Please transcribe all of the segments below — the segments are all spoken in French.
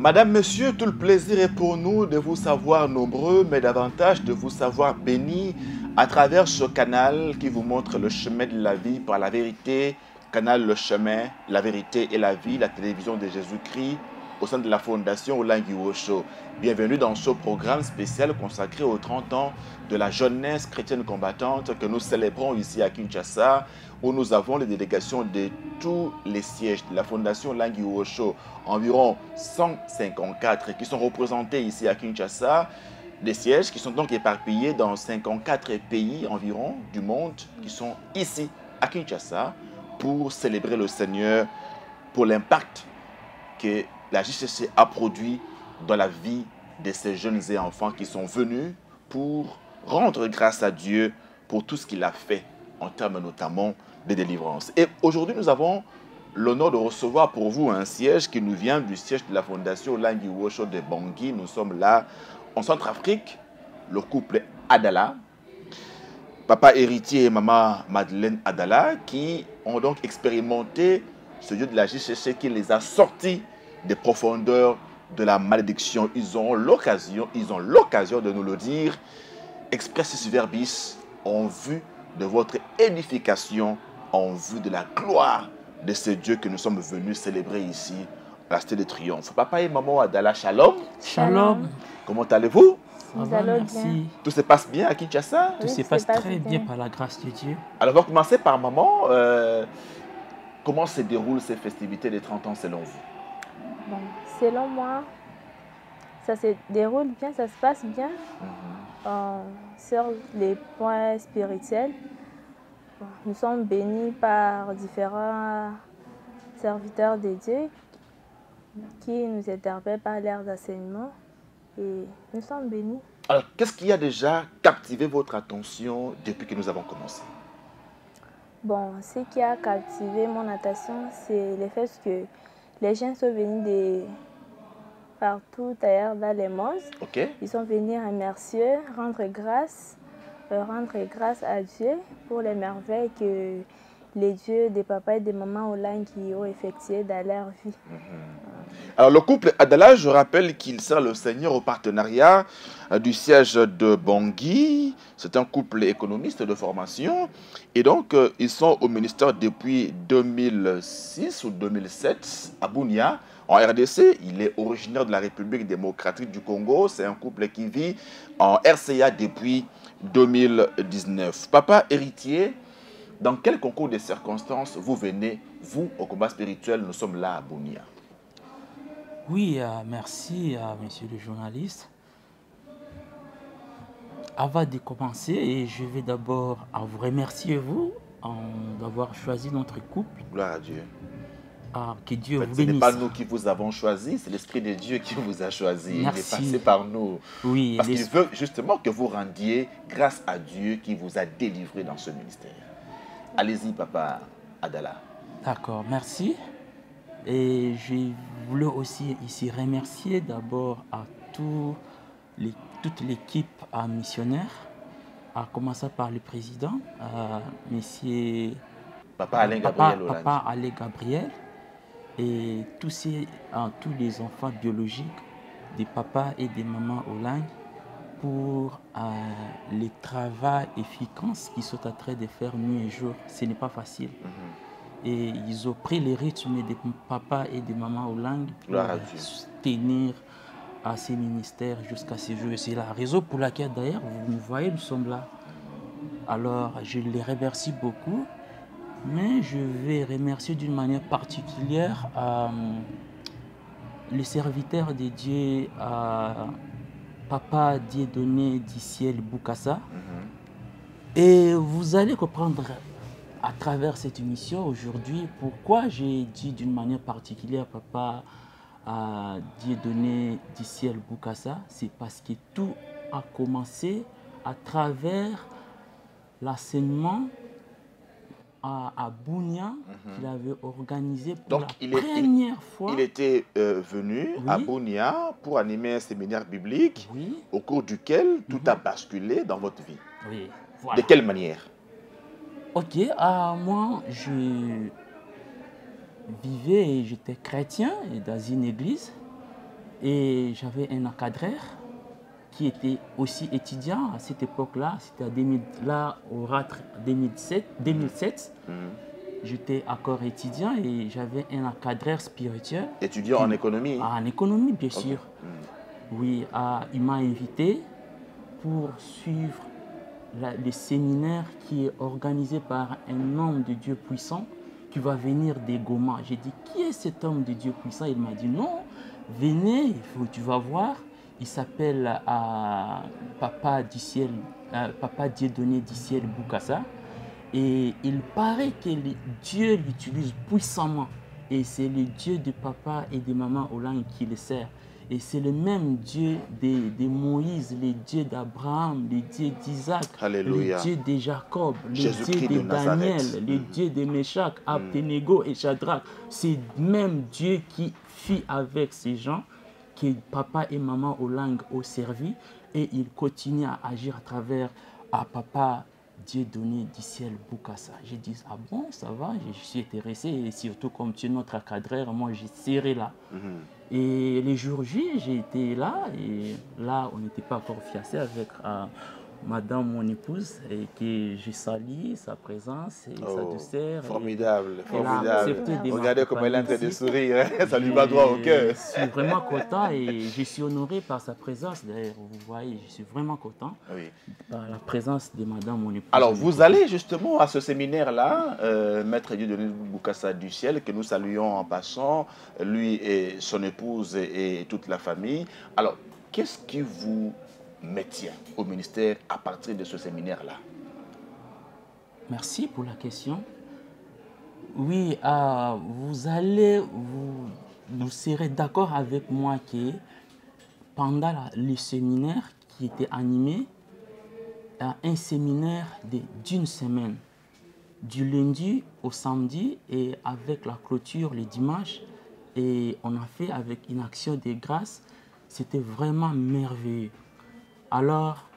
Madame, Monsieur, tout le plaisir est pour nous de vous savoir nombreux, mais davantage de vous savoir bénis à travers ce canal qui vous montre le chemin de la vie par la vérité, canal Le Chemin, la vérité et la vie, la télévision de Jésus-Christ au sein de la fondation Olangi Osho. Bienvenue dans ce programme spécial consacré aux 30 ans de la jeunesse chrétienne combattante que nous célébrons ici à Kinshasa, où nous avons les délégations de tous les sièges de la fondation Olangi Osho, environ 154 qui sont représentés ici à Kinshasa, des sièges qui sont donc éparpillés dans 54 pays environ du monde qui sont ici à Kinshasa pour célébrer le Seigneur pour l'impact que la JCC a produit dans la vie de ces jeunes et enfants qui sont venus pour rendre grâce à Dieu pour tout ce qu'il a fait en termes notamment de délivrance. Et aujourd'hui, nous avons l'honneur de recevoir pour vous un siège qui nous vient du siège de la fondation Olangi Osho de Bangui. Nous sommes là en Centrafrique, le couple Adala, papa héritier et maman Madeleine Adala, qui ont donc expérimenté ce Dieu de la JCC qui les a sortis des profondeurs de la malédiction. Ils ont l'occasion de nous le dire, expressis verbis, en vue de votre édification, en vue de la gloire de ce Dieu que nous sommes venus célébrer ici, à la Cité de Triomphe. Papa et maman Adala, shalom. Shalom. Comment allez-vous? Ça va, merci. Tout se passe bien à Kinshasa? Tout se passe très bien par la grâce de Dieu. Alors, on va commencer par maman. Comment se déroulent ces festivités des 30 ans selon vous? Bon, selon moi, ça se déroule bien, ça se passe bien. Sur les points spirituels, nous sommes bénis par différents serviteurs de Dieu qui nous interpellent par leurs enseignements et nous sommes bénis. Alors, qu'est-ce qui a déjà captivé votre attention depuis que nous avons commencé? Bon, ce qui a captivé mon attention, c'est le fait que les gens sont venus de partout ailleurs dans le monde. Okay. Ils sont venus remercier, rendre grâce à Dieu pour les merveilles que les dieux des papas et des mamans Olangi ont effectuées dans leur vie. Alors le couple Adala, je rappelle qu'il sert le Seigneur au partenariat du siège de Bangui. C'est un couple économiste de formation. Et donc, ils sont au ministère depuis 2006 ou 2007 à Bunia, en RDC. Il est originaire de la République démocratique du Congo. C'est un couple qui vit en RCA depuis 2019. Papa héritier, dans quel concours de circonstances vous venez, vous, au combat spirituel, nous sommes là à Bunia? Oui, merci monsieur le journaliste. Avant de commencer, je vais d'abord vous remercier vous d'avoir choisi notre couple. Gloire à Dieu. Que Dieu vous bénisse. Ce n'est pas nous qui vous avons choisi, c'est l'Esprit de Dieu qui vous a choisi. Merci. Il est passé par nous. Oui, parce qu'il veut justement que vous rendiez grâce à Dieu qui vous a délivré dans ce ministère. Allez-y, papa Adala. D'accord, merci. Et je voulais aussi ici remercier d'abord à toute l'équipe missionnaire, à commencer par le président, monsieur Papa Alain Gabriel, et tous les enfants biologiques des papas et des mamans Olangi pour le travail efficace qu'ils sont en train de faire nuit et jour. Ce n'est pas facile. Et ils ont pris le rythme des papas et des mamans Olangi pour tenir à ces ministères jusqu'à ces jours. C'est la raison pour laquelle d'ailleurs, vous nous voyez, nous sommes là. Alors, je les remercie beaucoup, mais je vais remercier d'une manière particulière les serviteurs de Dieu, Papa Dieudonné Diciel Boukassa. Et vous allez comprendre à travers cette émission aujourd'hui pourquoi j'ai dit d'une manière particulière Papa Dieudonné Diciel Boukassa. C'est parce que tout a commencé à travers l'enseignement à Bunia qu'il avait organisé pour Donc, la première fois. Il était venu à Bunia pour animer un séminaire biblique au cours duquel tout a basculé dans votre vie. Oui, voilà. De quelle manière? Ok, moi, je vivais et j'étais chrétien dans une église et j'avais un encadreur qui était aussi étudiant à cette époque-là. C'était au RATRE 2007. J'étais encore étudiant et j'avais un encadreur spirituel. Étudiant en économie? En économie, bien sûr. Oui, il m'a invité pour suivre le séminaire qui est organisé par un homme de Dieu puissant qui va venir des Goma. J'ai dit, qui est cet homme de Dieu puissant? Il m'a dit, non, venez, tu vas voir. Il s'appelle Papa Dieudonné du ciel Bukasa. Et il paraît que Dieu l'utilise puissamment. Et c'est le Dieu de papa et de maman Hollande qui le sert. Et c'est le même Dieu de Moïse, le Dieu d'Abraham, le Dieu d'Isaac, le Dieu de Jacob, le Dieu de Daniel, le Dieu de Meshach, Abednego et Shadrach. C'est le même Dieu qui fit avec ces gens que papa et maman Hollande ont servi. Et il continue à agir à travers papa Dieudonné du ciel Bukasa. J'ai dit, ah bon, ça va, je suis intéressé, et surtout comme tu es notre encadreur, moi je serai là. Et les jours J, j'ai été là, et là, on n'était pas encore fiancés avec madame, mon épouse, et que je salue sa présence et sa douceur. Formidable, formidable. Regardez comment elle est en train de sourire, ça lui va droit au cœur. Je suis vraiment content et je suis honoré par sa présence. D'ailleurs, vous voyez, je suis vraiment content par la présence de madame, mon épouse. Alors, vous allez justement à ce séminaire-là, Maître Dieudonné Bukasa du ciel, que nous saluons en passant, lui et son épouse et toute la famille. Alors, qu'est-ce qui vous maintient au ministère à partir de ce séminaire-là? Merci pour la question. Oui, vous serez d'accord avec moi que pendant le séminaire qui était animé, un séminaire d'une semaine, du lundi au samedi et avec la clôture le dimanche, et on a fait avec une action de grâce, c'était vraiment merveilleux. Alors,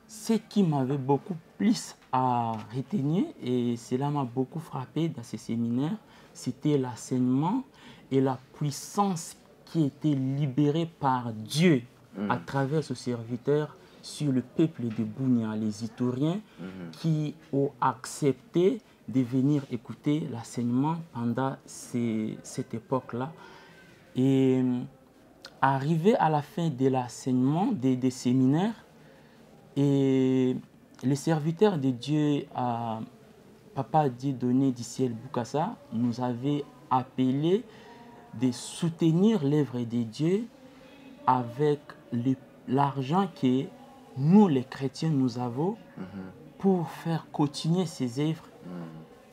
ce qui m'avait beaucoup plus à retenir, et cela m'a beaucoup frappé dans ces séminaires, c'était l'enseignement et la puissance qui était libérée par Dieu à travers ce serviteur sur le peuple de Bunia, les Itoriens, qui ont accepté de venir écouter l'enseignement pendant cette époque-là. Et arrivé à la fin de l'enseignement, des séminaires, et les serviteurs de Dieu, Papa Dieudonné du ciel Bukasa, nous avait appelé de soutenir l'œuvre de Dieu avec l'argent que nous, les chrétiens, nous avons pour faire continuer ces œuvres.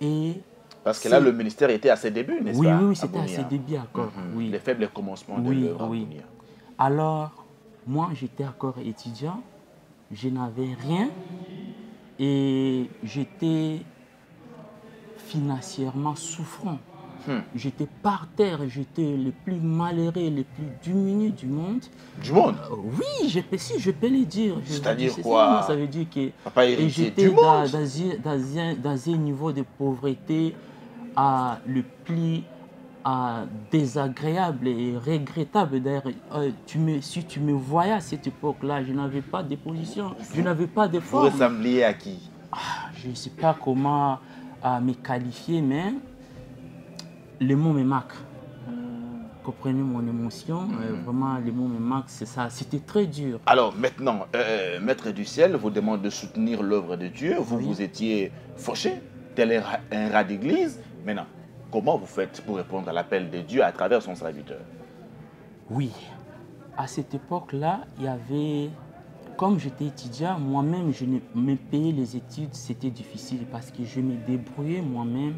Et parce que là, le ministère était à ses débuts, n'est-ce pas? Oui, c'était à ses débuts encore. Les faibles commencements de l'œuvre. Alors, moi, j'étais encore étudiant, je n'avais rien et j'étais financièrement souffrant. J'étais par terre, j'étais le plus malheureux, le plus diminué du monde. Du monde? Oui, je peux le dire. C'est-à-dire quoi? Ça veut dire que j'étais dans un niveau de pauvreté le plus désagréable et regrettable. D'ailleurs, si tu me voyais à cette époque-là, je n'avais pas de position, je n'avais pas de forme. Vous ressembliez à qui? Je ne sais pas comment me qualifier, mais les mots me marquent. Comprenez mon émotion, vraiment les mots me marquent, c'est ça, c'était très dur. Alors maintenant, Maître du ciel vous demande de soutenir l'œuvre de Dieu, vous étiez fauché, tel un rat d'église. Maintenant, comment vous faites pour répondre à l'appel de Dieu à travers son serviteur? Oui, à cette époque-là, il y avait, comme j'étais étudiant, moi-même, je me payais les études, c'était difficile parce que je me débrouillais moi-même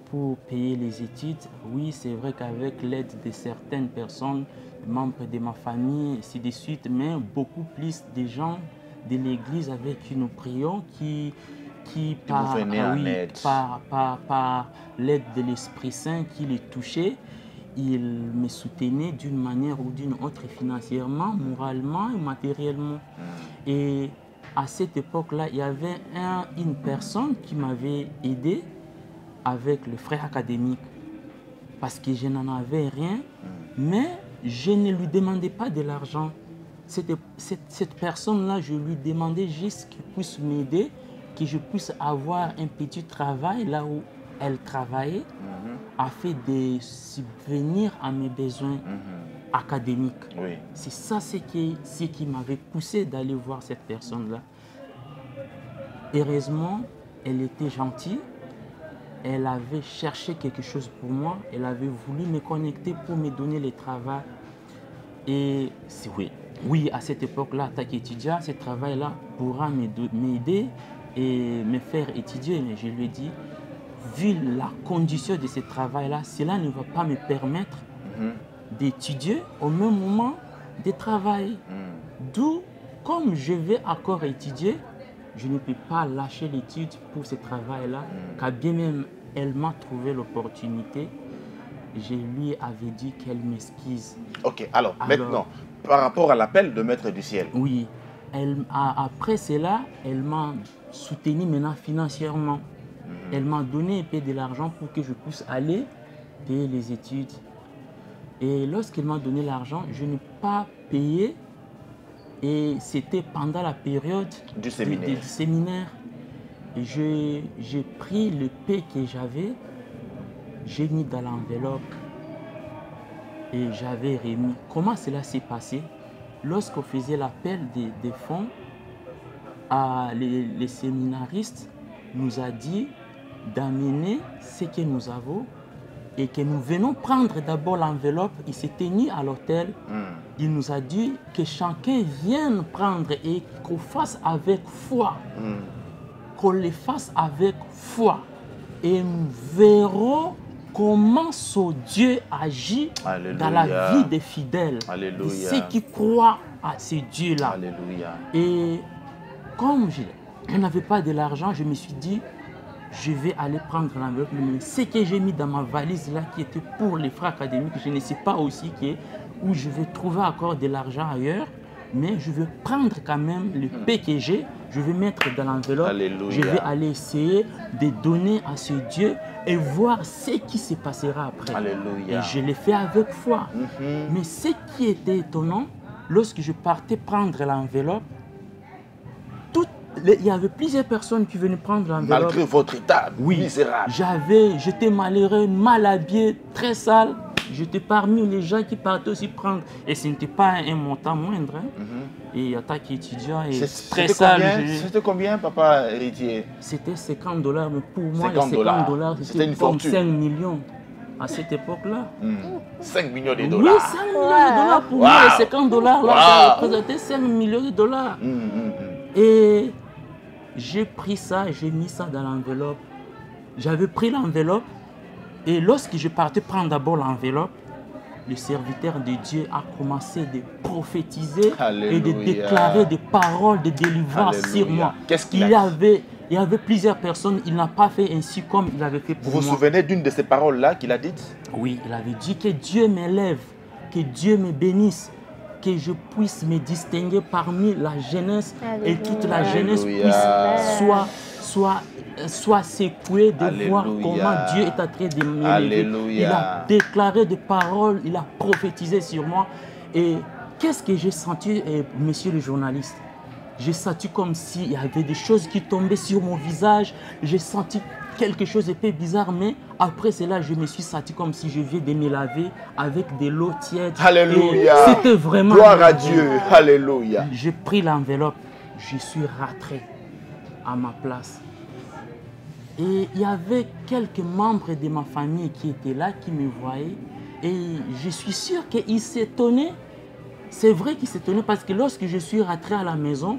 pour payer les études. Oui, c'est vrai qu'avec l'aide de certaines personnes, membres de ma famille, ainsi de suite, mais beaucoup plus de gens de l'église avec qui nous prions, qui qui vous venait en aide. par l'aide de l'Esprit Saint qui les touchait, il me soutenait d'une manière ou d'une autre, financièrement, moralement et matériellement. Et à cette époque-là, il y avait une personne qui m'avait aidé avec le frère académique, parce que je n'en avais rien, mais je ne lui demandais pas de l'argent. Cette personne-là, je lui demandais juste qu'il puisse m'aider, que je puisse avoir un petit travail là où elle travaillait, afin de subvenir à mes besoins académiques. Oui. C'est ça ce qui m'avait poussé d'aller voir cette personne-là. Heureusement, elle était gentille. Elle avait cherché quelque chose pour moi. Elle avait voulu me connecter pour me donner le travail. Et oui, à cette époque-là, en tant qu'étudiant, ce travail-là pourra m'aider et me faire étudier. Mais je lui ai dit, vu la condition de ce travail-là, cela ne va pas me permettre d'étudier au même moment de travailler. D'où, comme je vais encore étudier, je ne peux pas lâcher l'étude pour ce travail-là, car bien même elle m'a trouvé l'opportunité. Je lui avais dit qu'elle m'excuse. Ok, alors maintenant, par rapport à l'appel de Maître du Ciel. Oui, après cela, elle m'a soutenu maintenant financièrement. Elle m'a donné un peu de l'argent pour que je puisse aller payer les études. Et lorsqu'elle m'a donné l'argent, je n'ai pas payé. Et c'était pendant la période du séminaire. Et j'ai pris le paie que j'avais, j'ai mis dans l'enveloppe et j'avais remis. Comment cela s'est passé? Lorsqu'on faisait l'appel des fonds, les séminaristes nous a dit d'amener ce que nous avons et que nous venons prendre d'abord l'enveloppe. Il s'était mis à l'hôtel. Il nous a dit que chacun vienne prendre et qu'on fasse avec foi. Qu'on le fasse avec foi. Et nous verrons comment ce Dieu agit dans la vie des fidèles. De ceux qui croient à ce Dieu-là. Et comme je n'avais pas de l'argent, je me suis dit, je vais aller prendre l'enveloppe. Mais ce que j'ai mis dans ma valise là, qui était pour les frères académiques, je ne sais pas aussi où je vais trouver encore de l'argent ailleurs. Mais je vais prendre quand même le paie que j'ai, je vais mettre dans l'enveloppe. Je vais aller essayer de donner à ce Dieu et voir ce qui se passera après. Alléluia. Et je l'ai fait avec foi. Mais ce qui était étonnant, lorsque je partais prendre l'enveloppe, il y avait plusieurs personnes qui venaient prendre l'enveloppe. Malgré votre état misérable. J'étais malheureux, mal habillé, très sale. J'étais parmi les gens qui partaient aussi prendre. Et ce n'était pas un montant moindre. Et en tant qu'étudiant, très sale. C'était combien, papa héritier? C'était 50 $. Mais pour moi, les 50 $, c'était comme 5 millions à cette époque-là. 5 millions de $. Oui, 5 millions de $. Pour moi, les 50 $, là, ça représentait 5 millions de $. Et j'ai pris ça, j'ai mis ça dans l'enveloppe. J'avais pris l'enveloppe et lorsque je partais prendre d'abord l'enveloppe, le serviteur de Dieu a commencé de prophétiser et de déclarer des paroles de délivrance sur moi. Qu'est-ce qu'il il y avait plusieurs personnes, il n'a pas fait ainsi comme il avait fait pour moi. Vous vous souvenez d'une de ces paroles-là qu'il a dites? Oui, il avait dit que Dieu m'élève, que Dieu me bénisse, que je puisse me distinguer parmi la jeunesse et toute la jeunesse puisse soit secouée de voir comment Dieu est en train de m'élever. Il a déclaré des paroles, il a prophétisé sur moi. Et qu'est-ce que j'ai senti, monsieur le journaliste? J'ai senti comme s'il y avait des choses qui tombaient sur mon visage. J'ai senti quelque chose de peu bizarre, mais après cela, je me suis senti comme si je venais de me laver avec de l'eau tiède. Alléluia. C'était vraiment... Gloire à Dieu. Alléluia. J'ai pris l'enveloppe, je suis rentré à ma place. Et il y avait quelques membres de ma famille qui étaient là, qui me voyaient. Et je suis sûr qu'ils s'étonnaient. C'est vrai qu'ils s'étonnaient parce que lorsque je suis rentré à la maison,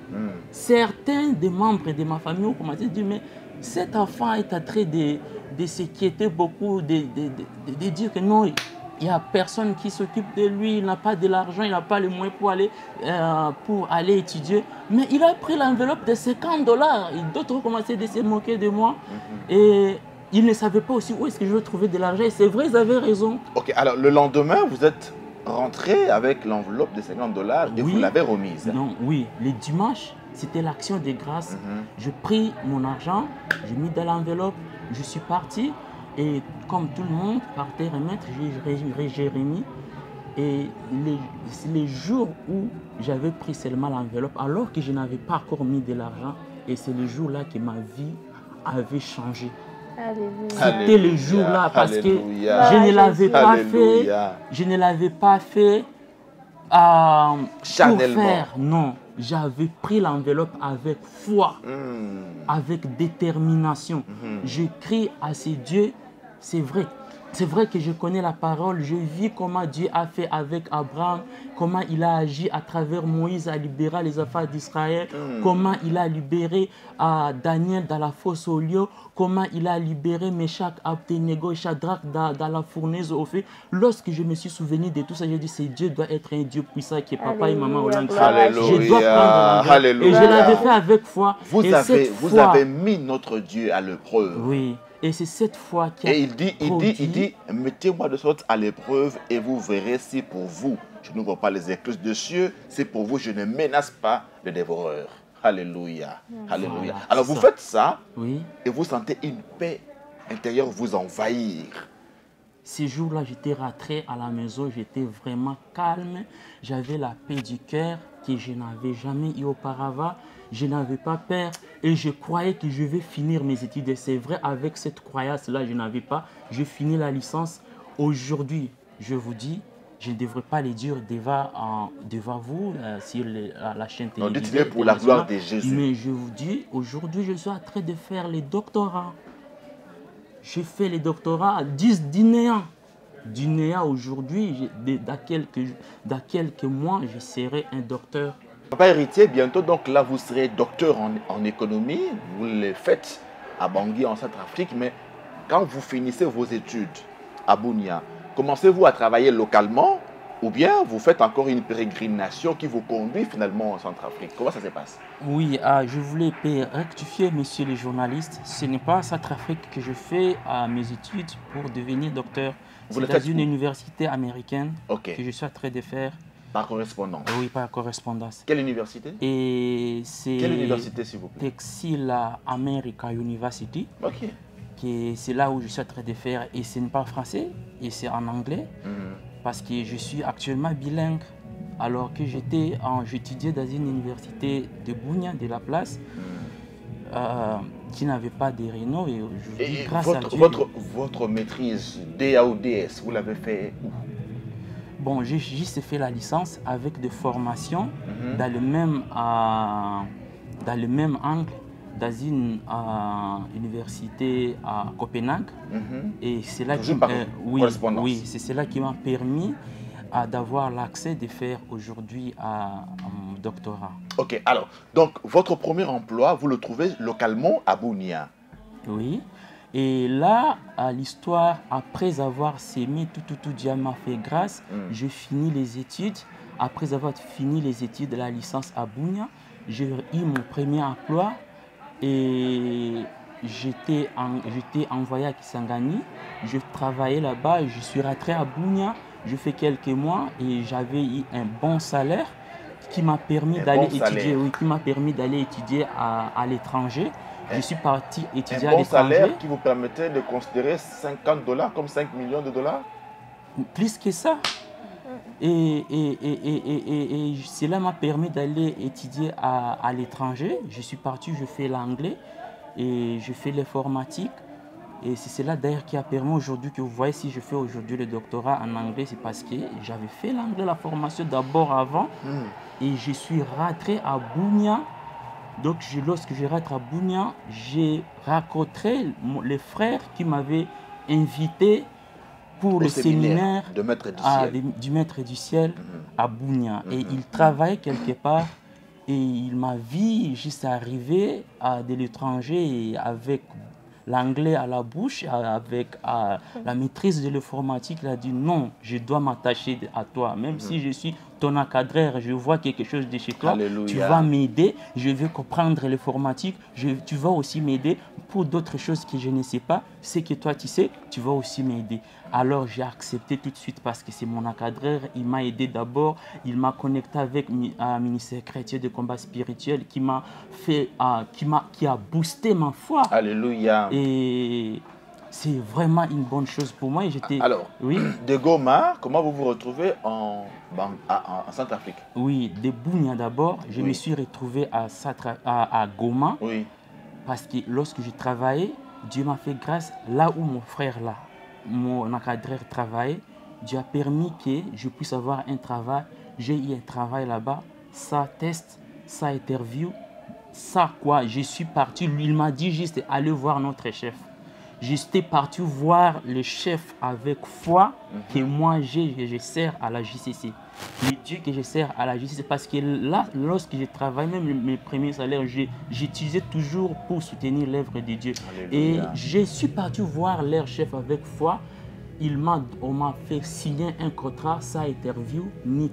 certains des membres de ma famille ont commencé à dire, mais cet enfant est en train de s'inquiéter beaucoup, de dire que non, il n'y a personne qui s'occupe de lui, il n'a pas de l'argent, il n'a pas les moyens pour aller étudier. Mais il a pris l'enveloppe de 50 dollars. D'autres ont commencé à se moquer de moi. Et ils ne savaient pas aussi où est-ce que je vais trouver de l'argent. Et c'est vrai, ils avaient raison. Ok, alors le lendemain, vous êtes rentré avec l'enveloppe de 50 dollars et vous l'avez remise. Non, oui. Le dimanche, c'était l'action de grâce. Je pris mon argent, j'ai mis dans l'enveloppe, je suis parti. Et comme tout le monde partait remettre, j'ai remis. Et les jours où j'avais pris seulement l'enveloppe, alors que je n'avais pas encore mis de l'argent, et c'est le jour-là que ma vie avait changé. C'était le jour-là parce que je ne l'avais pas fait. Je ne l'avais pas fait pour faire. Non, j'avais pris l'enveloppe avec foi, avec détermination. Je crie à ces dieux. C'est vrai que je connais la parole, je vis comment Dieu a fait avec Abraham, comment il a agi à travers Moïse à libérer les enfants d'Israël, comment il a libéré Daniel dans la fosse au lion, comment il a libéré Meshach, Abednego et Shadrach dans la fournaise au feu. Lorsque je me suis souvenu de tout ça, j'ai dit, c'est Dieu doit être un Dieu puissant qui est papa et maman au langue. Je dois prendre l'enveloppe. Et je l'avais fait avec foi. Vous avez mis notre Dieu à l'épreuve. Oui. Et c'est cette foi qui a Et il dit, mettez-moi de sorte à l'épreuve et vous verrez si pour vous, je n'ouvre pas les écluses de cieux, si pour vous, je ne menace pas le dévoreur. Alléluia. Alléluia. Voilà, alors vous faites ça et vous sentez une paix intérieure vous envahir. Ces jours-là, j'étais rentré à la maison, j'étais vraiment calme. J'avais la paix du cœur que je n'avais jamais eu auparavant. Je n'avais pas peur et je croyais que je vais finir mes études. Et c'est vrai, avec cette croyance-là, je n'avais pas. Je finis la licence. Aujourd'hui, je vous dis, je ne devrais pas le dire devant vous sur la chaîne télévisée. Non, dites-le pour la gloire de Jésus. Mais je vous dis, aujourd'hui, je suis en train de faire les doctorats. J'ai fait les doctorats à 10 d'INEA. D'INEA aujourd'hui, dans quelques mois, je serai un docteur. Papa héritier, bientôt, donc là, vous serez docteur en économie. Vous le faites à Bangui, en Centrafrique. Mais quand vous finissez vos études à Bunia, commencez-vous à travailler localement ou bien vous faites encore une pérégrination qui vous conduit finalement en Centrafrique? Comment ça se passe? Oui, je voulais rectifier, monsieur le journaliste. Ce n'est pas à Centrafrique que je fais mes études pour devenir docteur. C'est dans une université américaine que je suis en train de faire. Par correspondance? Oui, par correspondance. Quelle université? Et c'est quelle université, s'il vous plaît? Texile America University. Ok. C'est là où je suis en train de faire. Et ce n'est pas français, et c'est en anglais. Parce que je suis actuellement bilingue. Alors que j'étudiais dans une université de Bunia, de la place, qui n'avait pas de réno. Et aujourd'hui, grâce à Dieu... Votre maîtrise DA ou DS, vous l'avez fait où? Bon, j'ai juste fait la licence avec des formations dans le même angle, dans une université à Copenhague. Et c'est là c'est cela qui m'a permis d'avoir l'accès de faire aujourd'hui un doctorat. Ok, alors, donc votre premier emploi, vous le trouvez localement à Bunia? Oui. Et là, l'histoire, après avoir sémé tout Dieu m'a fait grâce, je finis les études. Après avoir fini les études de la licence à Bunia, j'ai eu mon premier emploi et j'étais envoyé à Kisangani. Je travaillais là-bas, je suis rentré à Bunia, je fais quelques mois et j'avais eu un bon salaire qui m'a permis d'aller étudier, qui m'a permis d'aller étudier à l'étranger. Je suis parti étudier à l'étranger. Un bon salaire qui vous permettait de considérer 50 dollars comme 5 millions de dollars? Plus que ça. Et cela m'a permis d'aller étudier à l'étranger. Je suis parti, je fais l'anglais et je fais l'informatique. Et c'est cela d'ailleurs qui a permis aujourd'hui que vous voyez, si je fais aujourd'hui le doctorat en anglais, c'est parce que j'avais fait l'anglais, la formation d'abord avant. Et je suis rentré à Bunia. Donc, lorsque je rentre à Bunia, j'ai rencontré les frères qui m'avaient invité pour le séminaire du Maître du Ciel à Bunia. Et il travaillait quelque part et il m'a vu juste arriver de l'étranger avec l'anglais à la bouche, avec la maîtrise de l'informatique. Il a dit non, je dois m'attacher à toi. Même si je suis ton encadreur, je vois quelque chose de chez toi, Alléluia. tu vas m'aider, je vais comprendre l'informatique, tu vas aussi m'aider pour d'autres choses que je ne sais pas. Ce que toi tu sais, tu vas aussi m'aider. Alors j'ai accepté tout de suite parce que c'est mon encadreur. Il m'a aidé d'abord, il m'a connecté avec un ministère chrétien de combat spirituel qui m'a fait, qui a boosté ma foi. Alléluia. Et c'est vraiment une bonne chose pour moi. Alors, oui. De Goma, comment vous vous retrouvez en Centrafrique? Oui, de Bunia d'abord, je me suis retrouvé à Goma. Oui. Parce que lorsque je travaillais, Dieu m'a fait grâce là où mon frère, là, mon encadreur travaillait. Dieu a permis que je puisse avoir un travail. J'ai eu un travail là-bas, ça test, ça interview, ça quoi. Je suis parti, lui, il m'a dit juste aller voir notre chef. J'étais parti voir le chef avec foi que moi je sers à la JCC. Le Dieu que je sers à la JCC, parce que là, lorsque je travaille, même mes premiers salaires, j'utilisais toujours pour soutenir l'œuvre de Dieu. Alléluia. Et je suis parti voir leur chef avec foi. On m'a fait signer un contrat, sans interview, ni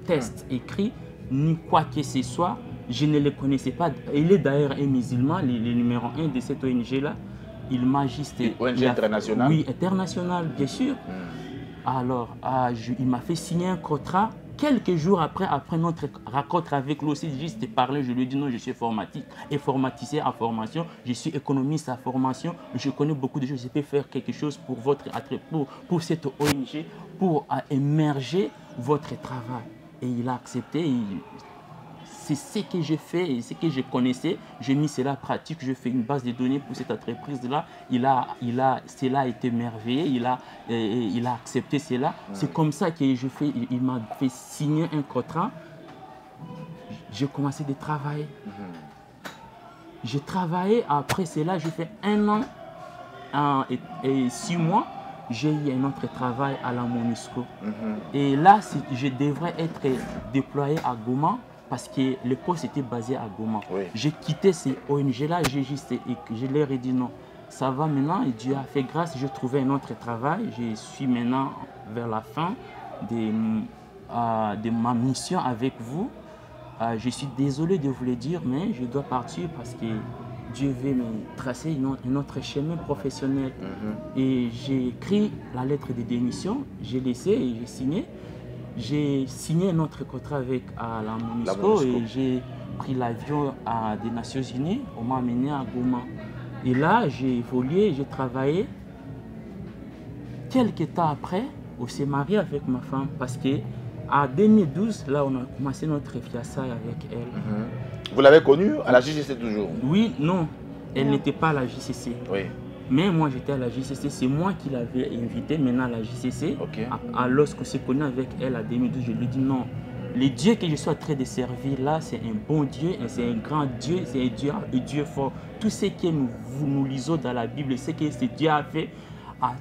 test écrit, ni quoi que ce soit. Je ne le connaissais pas. Il est d'ailleurs un musulman, le numéro 1 de cette ONG-là. Il m'a juste... ONG internationale? Oui, internationale, bien sûr. Alors, il m'a fait signer un contrat. Quelques jours après notre rencontre avec lui aussi, juste parler, je lui ai dit non, je suis informaticien à formation, je suis économiste à formation, je connais beaucoup de choses, je peux faire quelque chose pour pour cette ONG, pour émerger votre travail. Et il a accepté. C'est ce que j'ai fait et ce que je connaissais. J'ai mis cela en pratique. Je fais une base de données pour cette entreprise-là. Cela a été merveilleux. Il a accepté cela. C'est comme ça que il m'a fait signer un contrat. J'ai commencé de travailler. J'ai travaillé. Après cela, j'ai fait 1 an et 6 mois. J'ai eu un autre travail à la MONUSCO. Et là, je devrais être déployé à Goma. Parce que le poste était basé à Goma. Oui. J'ai quitté ces ONG-là, je leur ai dit non, ça va maintenant. Et Dieu a fait grâce, j'ai trouvé un autre travail. Je suis maintenant vers la fin de ma mission avec vous. Je suis désolé de vous le dire, mais je dois partir parce que Dieu veut me tracer un autre chemin professionnel. Et j'ai écrit la lettre de démission, j'ai laissé et j'ai signé. J'ai signé un autre contrat avec la MONUSCO et j'ai pris l'avion des Nations Unies. On m'a amené à Goma. Et là, j'ai évolué, j'ai travaillé. Quelques temps après, on s'est marié avec ma femme parce qu'en 2012, là, on a commencé notre fiançailles avec elle. Vous l'avez connue à la JCC toujours? Oui, non. Elle n'était pas à la JCC. Oui. Mais moi, j'étais à la JCC. C'est moi qui l'avais invitée maintenant à la JCC. Okay. Lorsqu'on s'est connu avec elle en 2012, je lui ai dit non. Le Dieu que je suis en train de servir là, c'est un bon Dieu, c'est un grand Dieu, c'est un Dieu fort. Tout ce que nous lisons dans la Bible, c'est que ce Dieu a fait à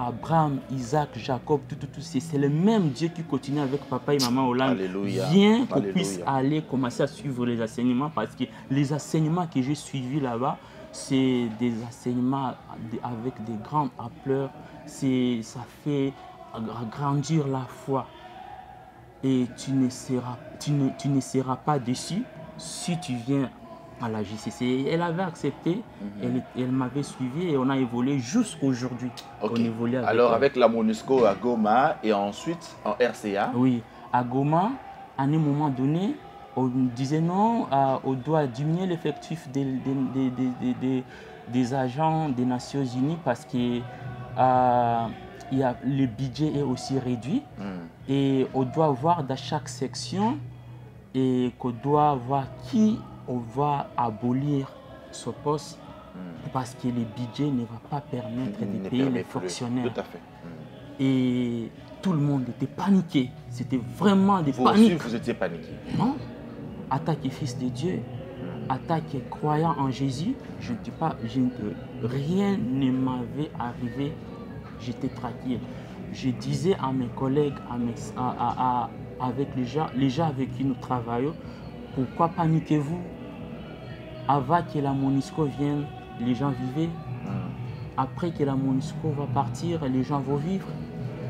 Abraham, Isaac, Jacob, tout, c'est le même Dieu qui continue avec papa et maman Hollande. Viens qu'on puisse aller commencer à suivre les enseignements parce que les enseignements que j'ai suivis là-bas, c'est des enseignements avec des grandes ampleurs. Ça fait grandir la foi. Et tu ne seras pas déçu si tu viens à la JCC. Elle avait accepté, elle m'avait suivi et on a évolué jusqu'aujourd'hui. Okay. Alors avec la MONUSCO à Goma et ensuite en RCA? Oui, à Goma, à un moment donné, on disait non, on doit diminuer l'effectif des agents des Nations Unies parce que le budget est aussi réduit et on doit voir dans chaque section et qu'on doit voir qui on va abolir ce poste parce que le budget ne va pas permettre de payer les fonctionnaires. Tout à fait. Et tout le monde était paniqué. C'était vraiment des paniques. Vous étiez paniqué? Non. En tant que fils de Dieu, en tant que croyant en Jésus, rien ne m'avait arrivé. J'étais traqué. Je disais à mes collègues, avec les gens avec qui nous travaillons, pourquoi paniquez-vous? Avant que la MONUSCO vienne, les gens vivaient. après que la MONUSCO va partir, les gens vont vivre.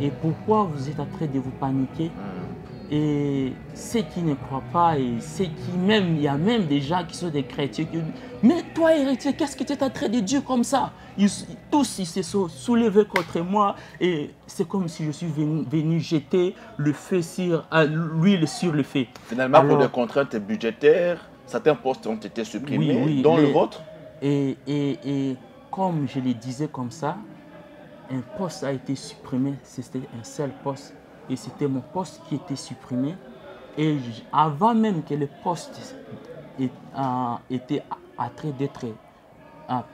Et pourquoi vous êtes en train de vous paniquer? Et ceux qui ne croient pas, et ceux qui même, il y a même des gens qui sont des chrétiens qui disent, mais toi héritier, qu'est-ce que tu es en train de dire comme ça? Tous ils se sont soulevés contre moi et c'est comme si je suis venu jeter le feu l'huile sur le feu. Finalement, pour des contraintes budgétaires, certains postes ont été supprimés, dont le vôtre. Et comme je le disais comme ça, un poste a été supprimé, c'était un seul poste. Et c'était mon poste qui était supprimé. Et avant même que le poste était en train d'être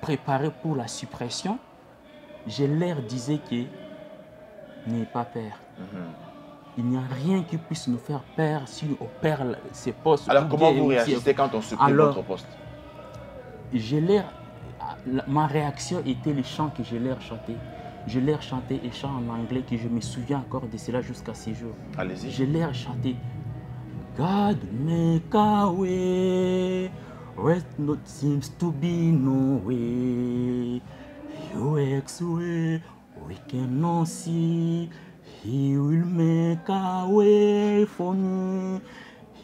préparé pour la suppression, je leur disais que n'ayez pas peur. Il n'y a rien qui puisse nous faire peur si on perd ces postes. Alors comment vous réagissez quand on supprime votre poste? Ma réaction était les chants que je leur chantais. Je leur chantais un chant en anglais que je me souviens encore de cela jusqu'à ces jours. Allez-y. Je leur chantais God make a way where not seems to be no way. You X way we cannot see. He will make a way for me.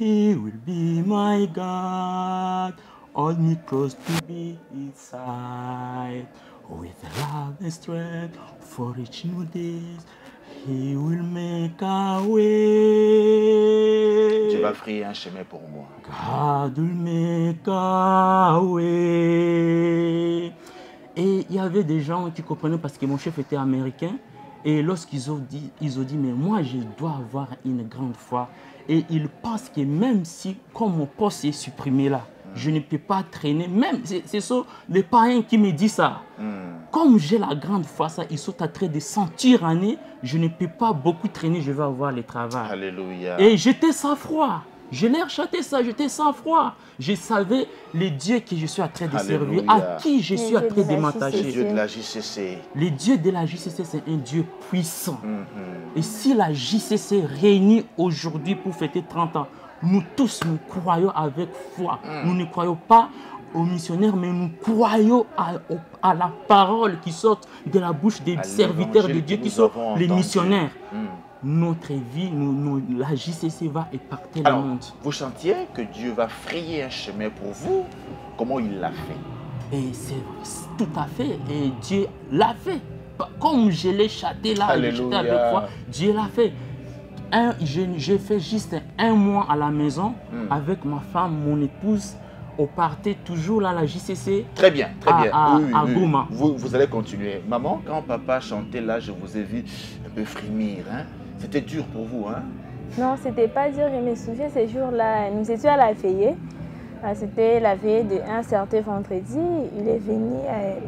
He will be my God. Hold me close to be his side. With love and strength for each new day, He will make a way. Dieu va frayer un chemin pour moi. God will make a way. Et il y avait des gens qui comprenaient parce que mon chef était américain. Et lorsqu'ils ont dit, mais moi je dois avoir une grande foi. Et ils pensent que même si, comme mon poste est supprimé là, je ne peux pas traîner, même, c'est ça, les païens qui me disent ça. Comme j'ai la grande foi, ça, ils sont en train de sentir année, je ne peux pas beaucoup traîner, je vais avoir le travail. Alléluia. Et j'étais sans froid. Je leur chantais ça, j'étais sans froid. Je savais les dieux que je suis en train de servir, à qui je suis en train de m'attacher. Le Dieu de la JCC. Le Dieu de la JCC, c'est un Dieu puissant. Et si la JCC réunit aujourd'hui pour fêter 30 ans, nous tous, nous croyons avec foi. Nous ne croyons pas aux missionnaires, mais nous croyons à la parole qui sort de la bouche des serviteurs de Dieu qui sont les missionnaires. Notre vie, la JCC va impacter le monde. Vous chantiez que Dieu va frayer un chemin pour vous. Comment il l'a fait? Et c'est tout à fait. Et Dieu l'a fait. Comme je l'ai chanté là, j'étais avec foi, Dieu l'a fait. J'ai fait juste un mois à la maison avec ma femme, mon épouse. On partait toujours là à la JCC. Très bien, très bien. À Goma. Vous allez continuer. Maman, quand papa chantait là, je vous ai vu un peu frémir. Hein? C'était dur pour vous, hein? Non, c'était pas dur. Je me souviens ces jours-là, nous étions à la veillée. C'était la veillée d'un certain vendredi. Il est venu,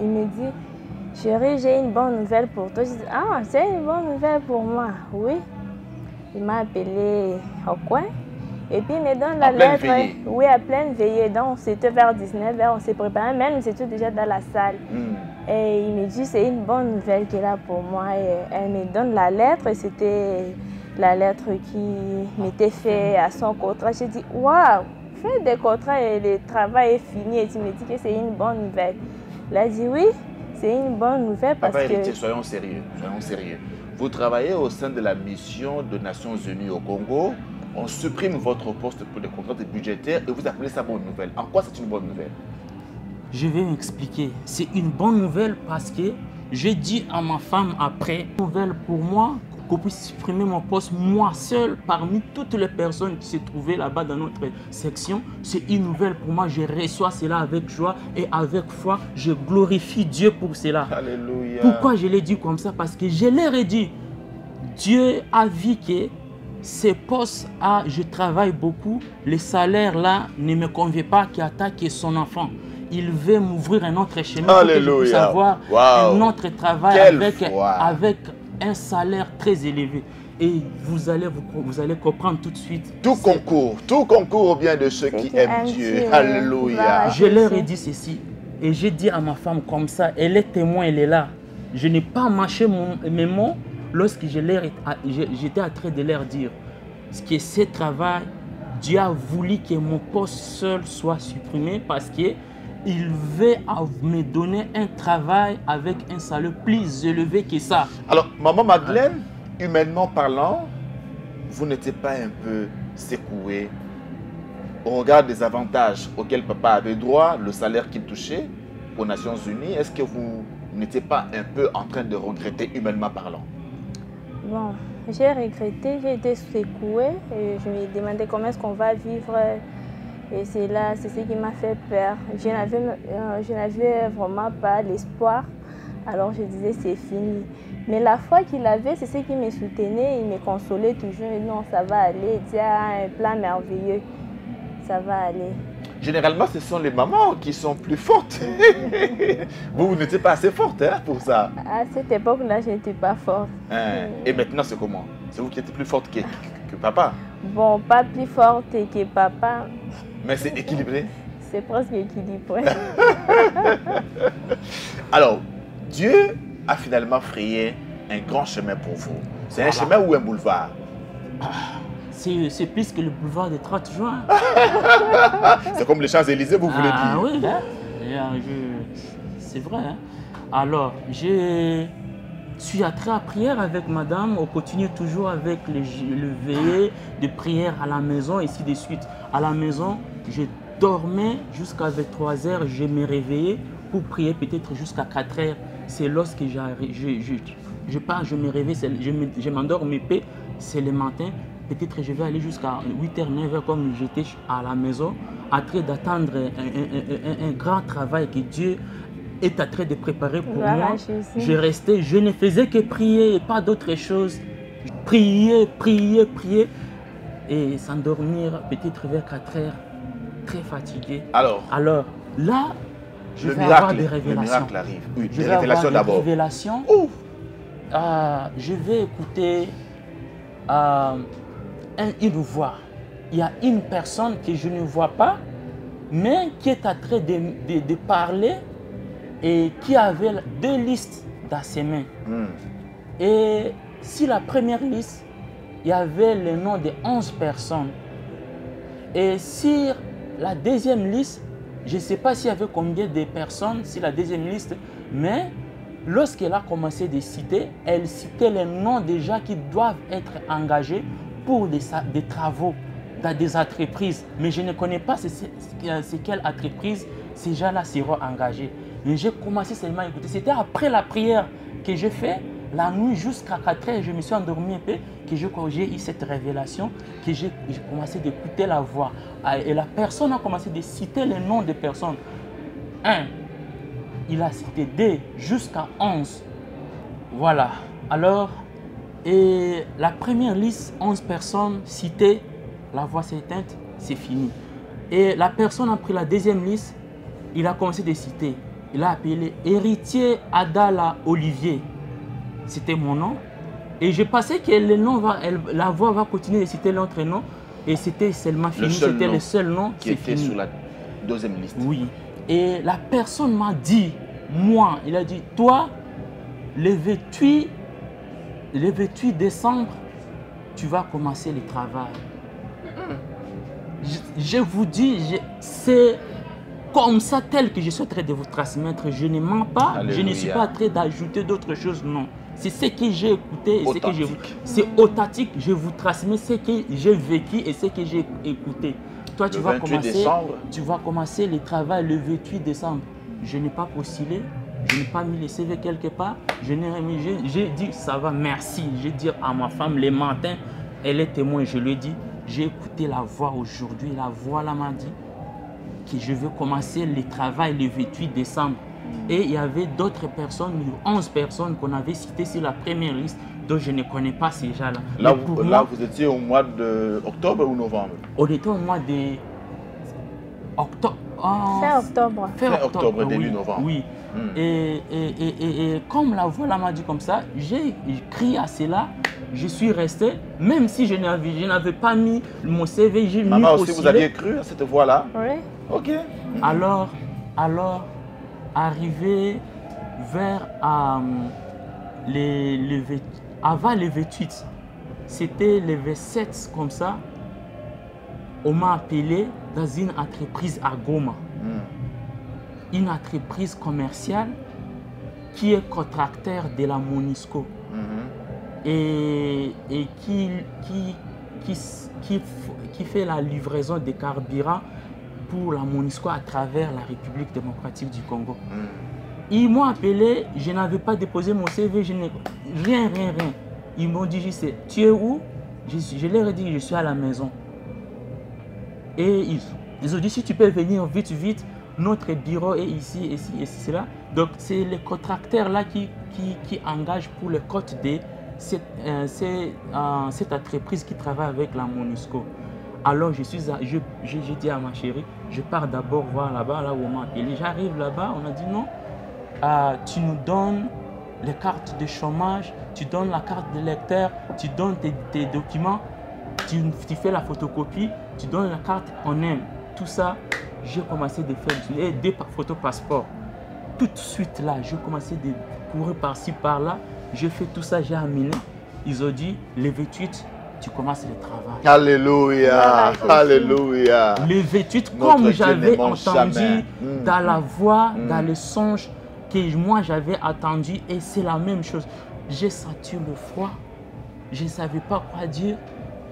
il me dit, chérie, j'ai une bonne nouvelle pour toi. Je dis, ah, c'est une bonne nouvelle pour moi. Oui. Il m'a appelé au coin. Et puis il me donne la lettre. Oui, à pleine veillée. Donc c'était vers 19h, on s'est préparé. Même nous étions déjà dans la salle. Et il me dit, c'est une bonne nouvelle qu'il a pour moi. Et elle me donne la lettre. Et c'était la lettre qui m'était faite à son contrat. J'ai dit, waouh, fais des contrats et le travail est fini. Et tu me dis que c'est une bonne nouvelle. Il a dit, oui, c'est une bonne nouvelle parce Papa héritier, que... soyons sérieux, soyons sérieux. Vous travaillez au sein de la mission des Nations Unies au Congo. On supprime votre poste pour des contraintes budgétaires et vous appelez ça bonne nouvelle. En quoi c'est une bonne nouvelle? Je vais m'expliquer. C'est une bonne nouvelle parce que j'ai dit à ma femme après, nouvelle pour moi, qu'on puisse supprimer mon poste moi seul parmi toutes les personnes qui se trouvaient là-bas dans notre section. C'est une nouvelle pour moi. Je reçois cela avec joie et avec foi. Je glorifie Dieu pour cela. Alléluia. Pourquoi je l'ai dit comme ça? Parce que je leur ai dit, Dieu a vu que ces postes, je travaille beaucoup, le salaire là ne me convient pas, qui attaque son enfant. Il veut m'ouvrir un autre chemin pour que je puisse avoir un autre travail avec un salaire très élevé. Et vous allez comprendre tout de suite. Tout concourt au bien de ceux qui aiment Dieu. Alléluia. Je leur ai dit ceci. Et j'ai dit à ma femme comme ça, elle est témoin, elle est là. Je n'ai pas mâché mes mots lorsque j'étais en train de leur dire que ce travail, Dieu a voulu que mon poste seul soit supprimé parce que il veut me donner un travail avec un salaire plus élevé que ça. Alors, maman Madeleine, humainement parlant, vous n'étiez pas un peu secoué au regard des avantages auxquels papa avait droit, le salaire qu'il touchait aux Nations Unies? Est-ce que vous n'étiez pas un peu en train de regretter humainement parlant? Bon, j'ai regretté, j'ai été secouée et je me demandais comment est-ce qu'on va vivre. Et c'est ce qui m'a fait peur. Je n'avais vraiment pas l'espoir. Alors je disais c'est fini. Mais la foi qu'il avait, c'est ce qui me soutenait, il me consolait toujours. Non, ça va aller, tu as un plan merveilleux. Ça va aller. Généralement, ce sont les mamans qui sont plus fortes. Vous n'étiez pas assez forte hein, pour ça. À cette époque-là, je n'étais pas forte. Hein. Et maintenant, c'est comment? C'est vous qui êtes plus forte que papa? Bon, pas plus forte que papa. Mais c'est équilibré. C'est presque équilibré. Alors, Dieu a finalement frayé un grand chemin pour vous. C'est un chemin ou un boulevard? C'est plus que le boulevard des 30 juin. C'est comme les Champs-Élysées, vous voulez dire? Ah oui, c'est vrai. Hein? Alors, je suis entré à prière avec madame. On continue toujours avec le veillée de prière à la maison, ainsi de suite. À la maison, je dormais jusqu'à 23 h, je me réveillais pour prier peut-être jusqu'à 4 h. C'est lorsque je me réveille, je m'endors, me paix, c'est le matin. Peut-être je vais aller jusqu'à 8 h, 9 h comme j'étais à la maison, en train d'attendre un grand travail que Dieu est en train de préparer pour moi. Je restais, je ne faisais que prier et pas d'autre chose. Prier, prier, prier et s'endormir peut-être vers 4 h, très fatigué. Alors là, je vais avoir des révélations. Le miracle arrive. Oui, des révélations d'abord. Révélations. Je vais écouter une voix. Il y a une personne que je ne vois pas, mais qui est en train de parler et qui avait 2 listes dans ses mains. Et sur la première liste, il y avait le nom de 11 personnes. Et sur la deuxième liste, je ne sais pas s'il y avait combien de personnes sur la deuxième liste, mais lorsqu'elle a commencé de citer, elle citait les noms des gens qui doivent être engagés pour des travaux dans des entreprises. Mais je ne connais pas c'est quelle entreprise ces gens-là seront engagés. Mais j'ai commencé seulement à écouter. C'était après la prière que j'ai fait, la nuit jusqu'à 4 h, je me suis endormi un peu, que j'ai eu cette révélation, que j'ai commencé d'écouter la voix. Et la personne a commencé de citer les noms des personnes. 1, il a cité 2 jusqu'à 11. Voilà. Alors, et la première liste, 11 personnes citées, la voix s'est éteinte, c'est fini. Et la personne a pris la deuxième liste, il a commencé de citer. Il a appelé héritier Adala Olivier. C'était mon nom. Et je pensais que la voix va continuer de citer l'autre nom. Et c'était seulement fini. C'était le seul nom qui était sur la deuxième liste. Oui. Et la personne m'a dit, il a dit, toi, le 28 décembre, tu vas commencer le travail. Je vous dis, c'est comme ça, tel que je suis en train de vous transmettre. Je ne mens pas, Alléluia. Je ne suis pas en train d'ajouter d'autres choses, non. C'est ce que j'ai écouté, c'est authentique. Je vous transmets ce que j'ai vécu et ce que j'ai écouté. Toi, tu vas commencer le travail le 28 décembre. Je n'ai pas postulé, je n'ai pas mis le CV quelque part. J'ai dit, ça va, merci. J'ai dit à ma femme le matin, elle est témoin, je lui ai dit, j'ai écouté la voix aujourd'hui. La voix là m'a dit que je veux commencer le travail le 28 décembre. Et il y avait d'autres personnes, 11 personnes qu'on avait citées sur la première liste, dont je ne connais pas ces gens-là. Là, vous étiez au mois d'octobre ou novembre? On était au mois de octobre. Fin octobre, début oui, novembre. Oui. Et comme la voix m'a dit comme ça, j'ai crié à cela. Je suis resté, même si je n'avais pas mis mon CV, j'ai mis Maman aussi, vous aviez cru à cette voix-là? Oui. Ok. Alors, arrivé vers avant le 28, c'était le 27 comme ça, on m'a appelé dans une entreprise à Goma. une entreprise commerciale qui est contracteur de la MONUSCO et qui fait la livraison des carburants pour la MONUSCO à travers la République démocratique du Congo. Ils m'ont appelé, je n'avais pas déposé mon CV, je n'ai rien. Ils m'ont dit, je sais, tu es où? Je leur ai dit que je suis à la maison. Et ils ont dit, si tu peux venir vite, notre bureau est ici, c'est là. Donc, c'est les contracteurs là qui engagent pour le compte de cette entreprise qui travaille avec la MONUSCO. Alors, j'ai dit à ma chérie, je pars d'abord voir là-bas, là où on m'a appelé. J'arrive là-bas, on a dit non, tu nous donnes les cartes de chômage, tu donnes la carte de lecteur, tu donnes tes documents, tu fais la photocopie, tu donnes la carte, on aime. Tout ça, j'ai commencé de faire des photos passeport. Tout de suite là, j'ai commencé de courir par-ci, par-là. J'ai fait tout ça, j'ai amené. Ils ont dit, le 28, tu commences le travail. Alléluia, alléluia. Le 28, comme j'avais entendu dans la voix, dans le songe, que moi j'avais attendu, et c'est la même chose. J'ai senti le froid, je ne savais pas quoi dire,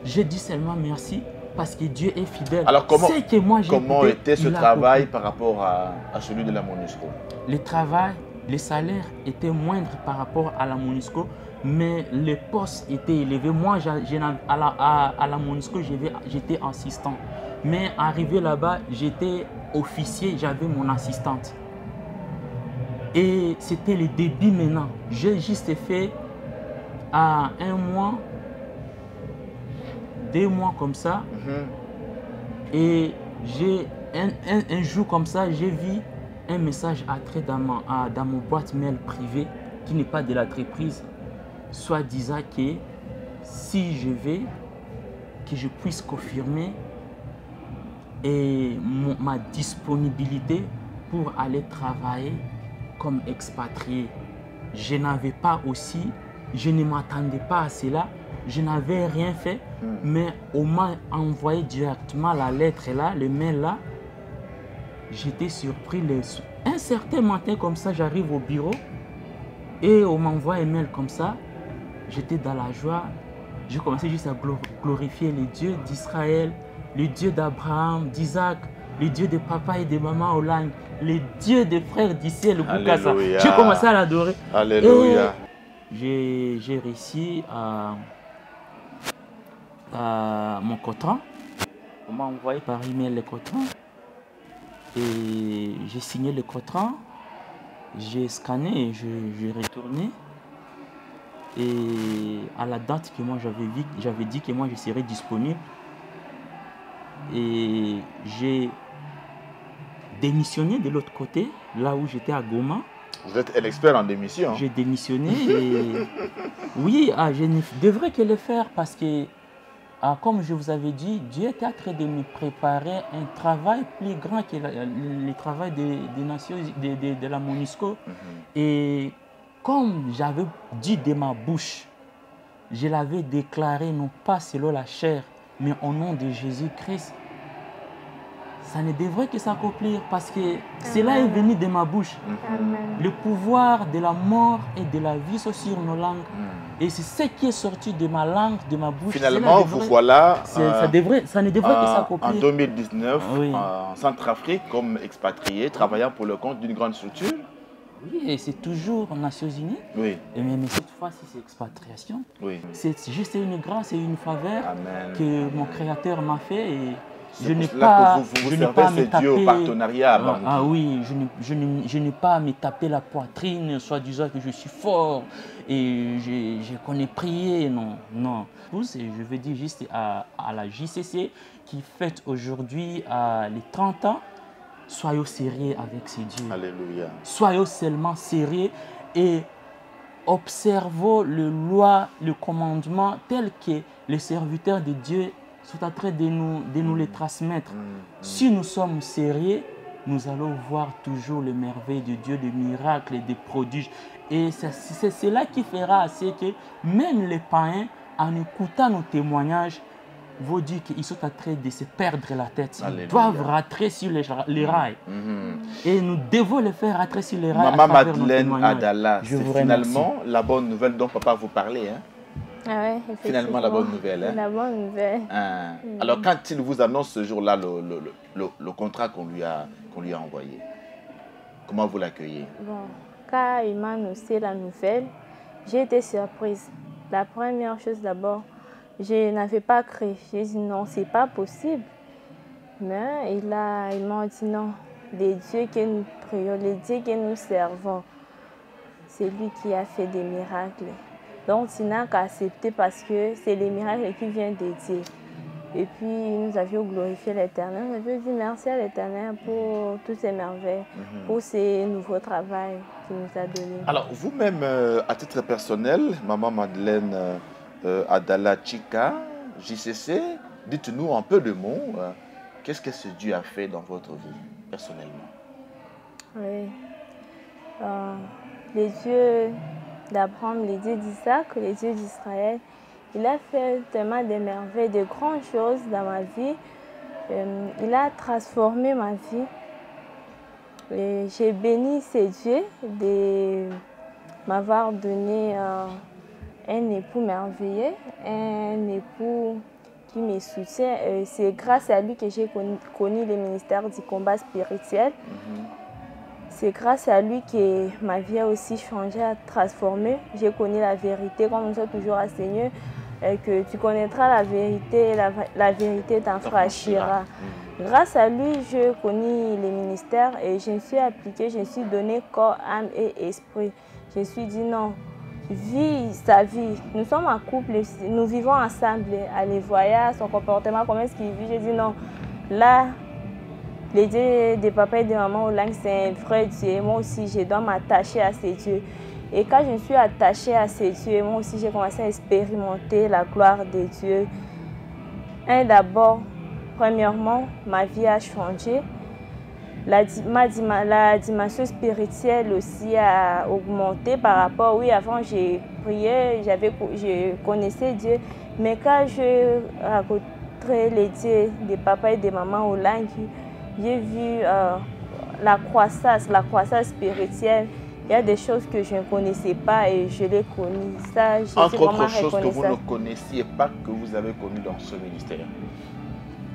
j'ai dit seulement merci parce que Dieu est fidèle. Alors comment écouté, était ce travail par rapport à celui de la MONUSCO? Le travail, les salaires étaient moindres par rapport à la MONUSCO, mais les postes étaient élevés. Moi, à la MONUSCO, j'étais assistant. Mais arrivé là-bas, j'étais officier, j'avais mon assistante. Et c'était le début maintenant. J'ai juste fait à 1 mois, 2 mois comme ça. Et un jour comme ça, j'ai vu un message entré dans mon boîte mail privée qui n'est pas de l'entreprise, soit disant que si je vais, que je puisse confirmer ma disponibilité pour aller travailler comme expatrié. Je n'avais pas aussi, je ne m'attendais pas à cela, je n'avais rien fait, mais on m'a envoyé directement la lettre là, le mail là. J'étais surpris. Un certain matin comme ça, j'arrive au bureau et on m'envoie un mail comme ça. J'étais dans la joie. J'ai commencé juste à glorifier les dieux d'Israël, le Dieu d'Abraham, d'Isaac, le Dieu de papa et de maman Olagne, les dieux des frères d'ici, le Boukassa. J'ai commencé à l'adorer. Alléluia. J'ai réussi à mon contrat. On m'a envoyé par email le contrat. Et j'ai signé le contrat. J'ai scanné et j'ai retourné. Et à la date que moi j'avais dit que moi je serais disponible. Et j'ai démissionné de l'autre côté, là où j'étais à Goma. Vous êtes un expert en démission. J'ai démissionné et oui, je ne devrais que le faire parce que, comme je vous avais dit, Dieu était en train de me préparer un travail plus grand que le travail des nations, de la MONUSCO. Et comme j'avais dit de ma bouche, je l'avais déclaré non pas selon la chair, mais au nom de Jésus-Christ, ça ne devrait que s'accomplir parce que cela est venu de ma bouche. Le pouvoir de la mort et de la vie sont sur nos langues. Et c'est ce qui est sorti de ma langue, de ma bouche. Finalement, vous voilà ça ne devrait que s'accomplir. En 2019, en Centrafrique, comme expatrié, travaillant pour le compte d'une grande structure. Oui, et c'est toujours aux Nations Unies. Oui. Mais cette fois-ci, c'est expatriation. Oui. C'est juste une grâce et une faveur que mon Créateur m'a fait. Et je n'ai pas, à me taper au partenariat. Oui, je n'ai pas à me taper la poitrine, soit disant que je suis fort et je connais prier. Non. Je veux dire juste à la JCC qui fête aujourd'hui les 30 ans. Soyons sérieux avec ces dieux. Alléluia. Soyons seulement sérieux et observons les lois, le commandement tel que les serviteurs de Dieu sont en train de nous les transmettre. Si nous sommes sérieux, nous allons voir toujours les merveilles de Dieu, des miracles et des prodiges. Et c'est cela qui fera c'est que même les païens, en écoutant nos témoignages, veut dire qu'ils sont en train de se perdre la tête. Alléluia. Ils doivent rentrer sur les rails. Et nous devons les faire rentrer sur les rails. Maman à travers nos Madeleine témoignages. Adala, Je c'est vous finalement remercie. la bonne nouvelle dont papa vous parlait. Hein? Ah ouais, Finalement, la bonne nouvelle. Hein? La bonne nouvelle. Hein. Alors, quand il vous annonce ce jour-là le contrat qu'on lui a envoyé, comment vous l'accueillez? Bon, quand il m'a annoncé la nouvelle, j'ai été surprise. La première chose d'abord, je n'avais pas cru. J'ai dit non, c'est pas possible. Mais il m'a dit non, les dieux que nous prions, les dieux que nous servons, c'est lui qui a fait des miracles. Donc, il n'a qu'à accepter parce que c'est les miracles qui viennent de Dieu. Et puis, nous avions glorifié l'Éternel. Nous avions dit merci à l'Éternel pour toutes ces merveilles, pour ces nouveaux travaux qu'il nous a donnés. Alors, vous-même, à titre personnel, Maman Madeleine Adala Chika, JCC, dites-nous un peu de mots. Qu'est-ce que ce Dieu a fait dans votre vie, personnellement? Oui. Les dieux d'Abraham, les dieux d'Isaac, les dieux d'Israël, il a fait tellement de merveilles, de grandes choses dans ma vie. Il a transformé ma vie. J'ai béni ces dieux de m'avoir donné un époux merveilleux, un époux qui me soutient. C'est grâce à lui que j'ai connu le ministère du combat spirituel. C'est grâce à lui que ma vie a aussi changé, a transformé. J'ai connu la vérité, comme on dit toujours à Seigneur, que tu connaîtras la vérité, la vérité t'enfranchira. Grâce à lui, j'ai connu les ministères et je me suis appliquée, je me suis donné corps, âme et esprit. Je me suis dit non, vis sa vie. Nous sommes en couple, nous vivons ensemble. Allez, voyez son comportement, comment est-ce qu'il vit. J'ai dit non, là, les dieux des papas et des mamans au langue, c'est un vrai Dieu. Moi aussi, je dois m'attacher à ces dieux. Et quand je me suis attachée à ces dieux, moi aussi, j'ai commencé à expérimenter la gloire des dieux. D'abord, premièrement, ma vie a changé. La dimension spirituelle aussi a augmenté par rapport, oui, avant, j'ai prié, je connaissais Dieu. Mais quand je rencontrais les dieux des papas et des mamans au langue, j'ai vu la croissance spirituelle. Il y a des choses que je ne connaissais pas et je l'ai connues. Ça, je suis Entre vraiment autres choses que vous ne reconnaissante. connaissiez pas, que vous avez connues dans ce ministère.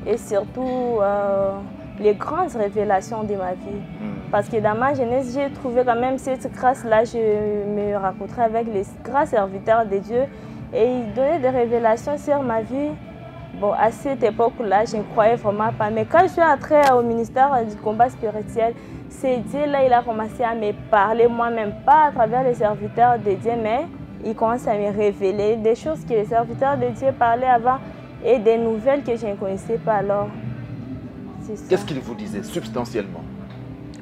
Et surtout, les grandes révélations de ma vie. Parce que dans ma jeunesse, j'ai trouvé quand même cette grâce-là. Je me rencontrais avec les grands serviteurs de Dieu et ils donnaient des révélations sur ma vie. Bon, à cette époque-là, je ne croyais vraiment pas. Mais quand je suis entrée au ministère du combat spirituel, c'est Dieu-là, il a commencé à me parler moi-même, pas à travers les serviteurs de Dieu, mais il commence à me révéler des choses que les serviteurs de Dieu parlaient avant et des nouvelles que je ne connaissais pas alors. Qu'est-ce qu'il vous disait substantiellement?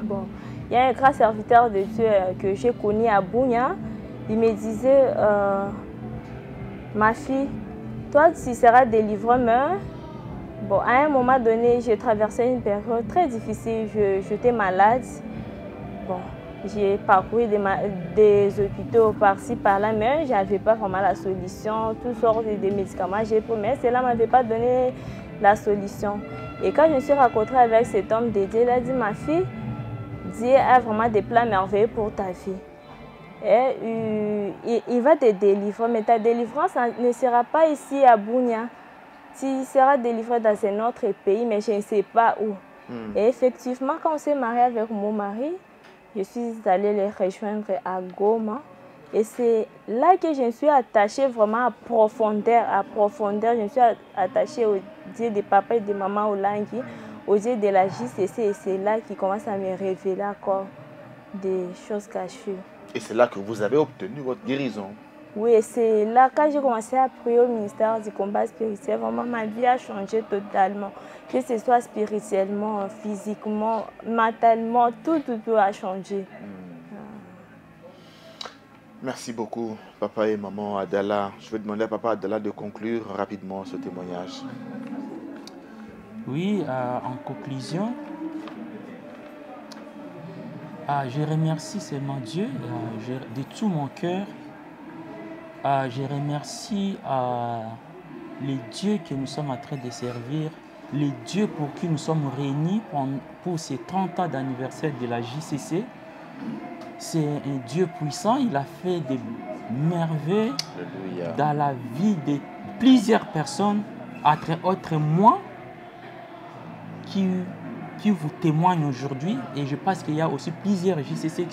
Bon, il y a un grand serviteur de Dieu que j'ai connu à Bounia. Il me disait, ma fille, toi tu seras délivrée, mais bon, à un moment donné, j'ai traversé une période très difficile. J'étais malade. Bon, j'ai parcouru des hôpitaux par-ci, par-là, mais je n'avais pas vraiment la solution. Toutes sortes de médicaments, j'ai pris, mais cela ne m'avait pas donné la solution. Et quand je me suis rencontrée avec cet homme de Dieu, il a dit, ma fille, Dieu a vraiment des plans merveilleux pour ta vie. Et il va te délivrer, mais ta délivrance ne sera pas ici à Bounia. Tu seras délivré dans un autre pays, mais je ne sais pas où. Et effectivement, quand on s'est marié avec mon mari, je suis allée les rejoindre à Goma. Et c'est là que je me suis attachée vraiment à profondeur. Je me suis attachée au Dieu des papas et des mamans au Langui, au Dieu de la JCC. Et c'est là qu'il commence à me révéler encore des choses cachées. Et c'est là que vous avez obtenu votre guérison. Oui, et c'est là, quand j'ai commencé à prier au ministère du combat spirituel, vraiment ma vie a changé totalement. Que ce soit spirituellement, physiquement, mentalement, tout a changé. Merci beaucoup, papa et maman Adala. Je vais demander à papa Adala de conclure rapidement ce témoignage. Oui, en conclusion, je remercie seulement Dieu de tout mon cœur. Je remercie les dieux que nous sommes en train de servir, les dieux pour qui nous sommes réunis pour ces 30 ans d'anniversaire de la JCC, c'est un Dieu puissant. Il a fait des merveilles dans la vie de plusieurs personnes, entre autres moi, qui vous témoignent aujourd'hui. Et je pense qu'il y a aussi plusieurs JCC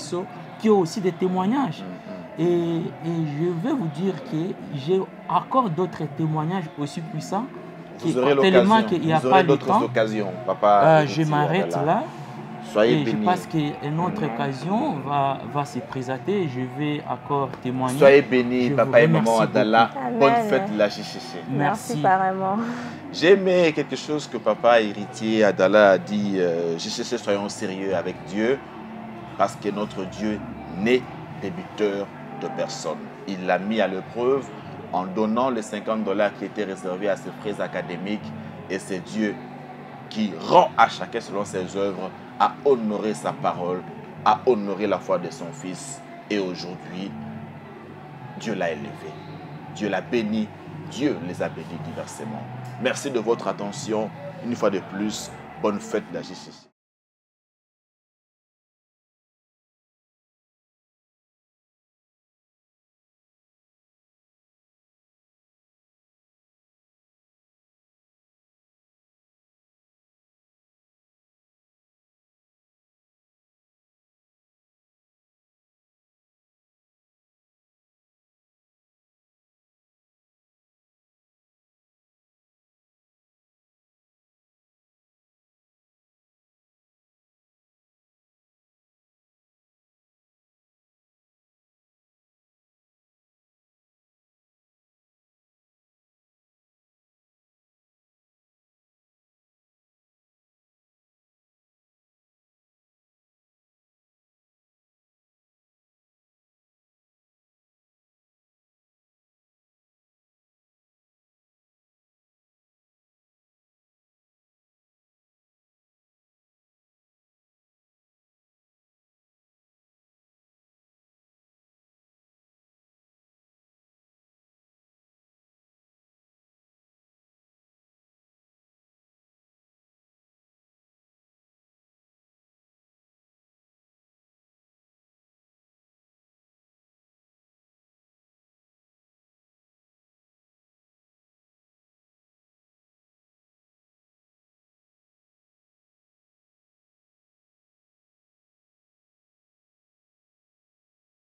qui ont aussi des témoignages. Et je veux vous dire que j'ai encore d'autres témoignages aussi puissants. Vous aurez l'occasion, d'autres occasions, papa. Je m'arrête là. Soyez et bénis. Je pense qu'une autre occasion va se présenter. Je vais encore témoigner. Soyez bénis, papa et maman Adala. Amen. Bonne fête de la JCC. Merci pareillement. J'ai aimé quelque chose que papa héritier Adala a dit. JCC, soyons sérieux avec Dieu, parce que notre Dieu n'est débiteur de personne. Il l'a mis à l'épreuve en donnant les $50 qui étaient réservés à ses frais académiques. Et c'est Dieu qui rend à chacun selon ses œuvres, à honorer sa parole, à honorer la foi de son fils. Et aujourd'hui, Dieu l'a élevé, Dieu l'a béni, Dieu les a bénis diversement. Merci de votre attention. Une fois de plus, bonne fête de la JCC.